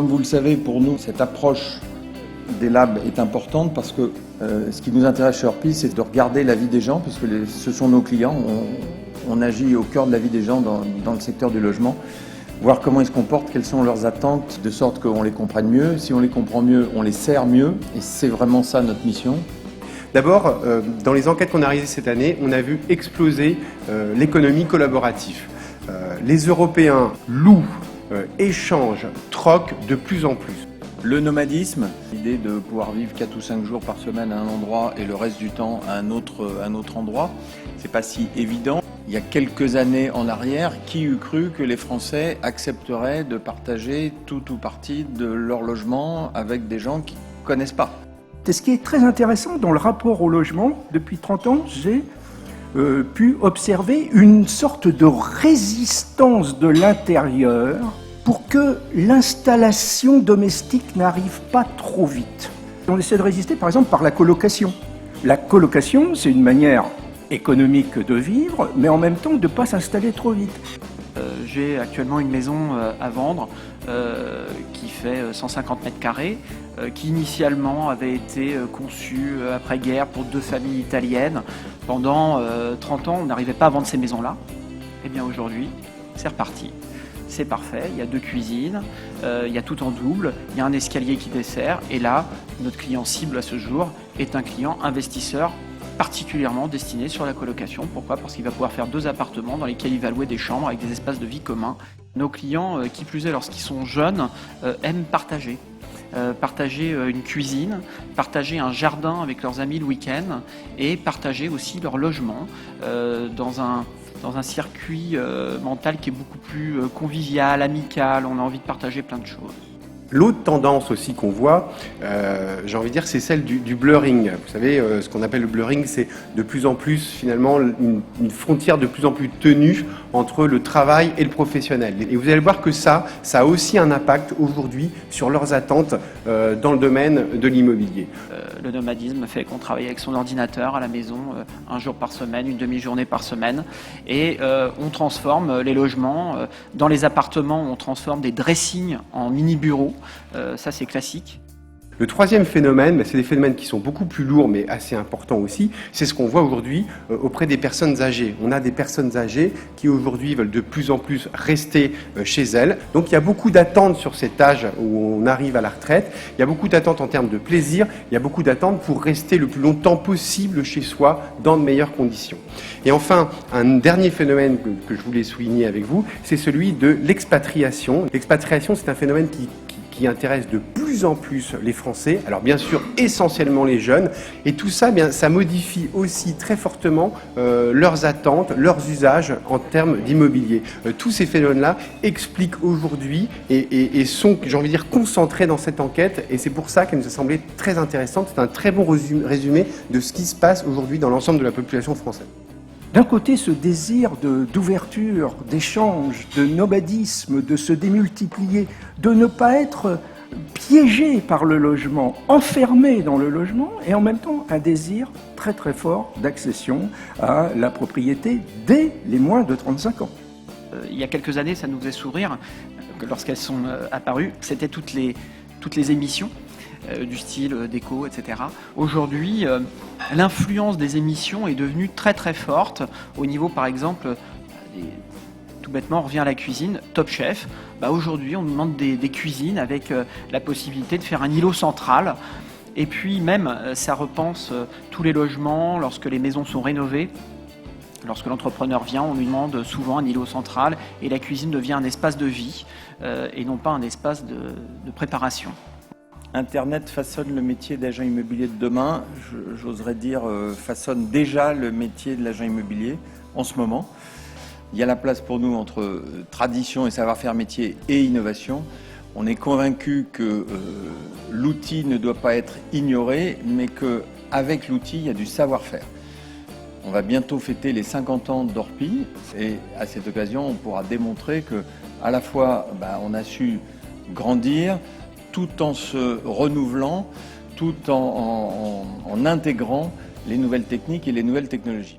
Comme vous le savez, pour nous, cette approche des labs est importante parce que ce qui nous intéresse chez Orpi, c'est de regarder la vie des gens, puisque ce sont nos clients. On agit au cœur de la vie des gens dans le secteur du logement, voir comment ils se comportent, quelles sont leurs attentes, de sorte qu'on les comprenne mieux. Si on les comprend mieux, on les sert mieux, et c'est vraiment ça notre mission. D'abord, dans les enquêtes qu'on a réalisées cette année, on a vu exploser l'économie collaborative. Les Européens louent, échangent, troquent de plus en plus. Le nomadisme, l'idée de pouvoir vivre 4 ou 5 jours par semaine à un endroit et le reste du temps à un autre endroit, c'est pas si évident. Il y a quelques années en arrière, qui eût cru que les Français accepteraient de partager tout ou partie de leur logement avec des gens qu'ils ne connaissent pas? Et ce qui est très intéressant dans le rapport au logement, depuis 30 ans, j'ai pu observer une sorte de résistance de l'intérieur pour que l'installation domestique n'arrive pas trop vite. On essaie de résister par exemple par la colocation. La colocation, c'est une manière économique de vivre, mais en même temps de ne pas s'installer trop vite. J'ai actuellement une maison à vendre qui fait 150 mètres carrés, qui initialement avait été conçue après-guerre pour 2 familles italiennes. Pendant 30 ans, on n'arrivait pas à vendre ces maisons-là. Et bien aujourd'hui, c'est reparti. C'est parfait, il y a 2 cuisines, il y a tout en double, il y a un escalier qui dessert. Et là, notre client cible à ce jour est un client investisseur particulièrement destiné sur la colocation. Pourquoi? Parce qu'il va pouvoir faire 2 appartements dans lesquels il va louer des chambres avec des espaces de vie communs. Nos clients, qui plus est lorsqu'ils sont jeunes, aiment partager. Partager une cuisine, partager un jardin avec leurs amis le week-end et partager aussi leur logement dans un circuit mental qui est beaucoup plus convivial, amical. On a envie de partager plein de choses. L'autre tendance aussi qu'on voit, j'ai envie de dire, c'est celle du blurring. Vous savez, ce qu'on appelle le blurring, c'est de plus en plus, finalement, une frontière de plus en plus tenue entre le travail et le professionnel. Et vous allez voir que ça a aussi un impact aujourd'hui sur leurs attentes dans le domaine de l'immobilier. Le nomadisme fait qu'on travaille avec son ordinateur à la maison 1 jour par semaine, une demi-journée par semaine. Et on transforme les logements. Dans les appartements, on transforme des dressings en mini-bureaux. Ça, c'est classique. Le troisième phénomène, c'est des phénomènes qui sont beaucoup plus lourds mais assez importants aussi, c'est ce qu'on voit aujourd'hui auprès des personnes âgées. On a des personnes âgées qui aujourd'hui veulent de plus en plus rester chez elles. Donc il y a beaucoup d'attentes sur cet âge où on arrive à la retraite, il y a beaucoup d'attentes en termes de plaisir, il y a beaucoup d'attentes pour rester le plus longtemps possible chez soi dans de meilleures conditions. Et enfin, un dernier phénomène que je voulais souligner avec vous, c'est celui de l'expatriation. L'expatriation, c'est un phénomène qui intéresse de plus en plus les Français, alors bien sûr essentiellement les jeunes, et tout ça, ça modifie aussi très fortement leurs attentes, leurs usages en termes d'immobilier. Tous ces phénomènes-là expliquent aujourd'hui et sont, j'ai envie de dire, concentrés dans cette enquête, et c'est pour ça qu'elle nous a semblé très intéressante. C'est un très bon résumé de ce qui se passe aujourd'hui dans l'ensemble de la population française. D'un côté, ce désir d'ouverture, d'échange, de nomadisme, de se démultiplier, de ne pas être piégé par le logement, enfermé dans le logement, et en même temps un désir très très fort d'accession à la propriété dès les moins de 35 ans. Il y a quelques années, ça nous faisait sourire que lorsqu'elles sont apparues, c'était toutes les émissions du style déco, etc. Aujourd'hui, l'influence des émissions est devenue très très forte au niveau, par exemple, tout bêtement, on revient à la cuisine, Top Chef. Aujourd'hui, on nous demande des cuisines avec la possibilité de faire un îlot central. Et puis même, ça repense tous les logements lorsque les maisons sont rénovées. Lorsque l'entrepreneur vient, on lui demande souvent un îlot central et la cuisine devient un espace de vie et non pas un espace de préparation. Internet façonne le métier d'agent immobilier de demain, j'oserais dire façonne déjà le métier de l'agent immobilier en ce moment. Il y a la place pour nous entre tradition et savoir-faire métier et innovation. On est convaincu que l'outil ne doit pas être ignoré, mais qu'avec l'outil, il y a du savoir-faire. On va bientôt fêter les 50 ans d'Orpi et à cette occasion, on pourra démontrer qu'à la fois, on a su grandir, tout en se renouvelant, tout en intégrant les nouvelles techniques et les nouvelles technologies.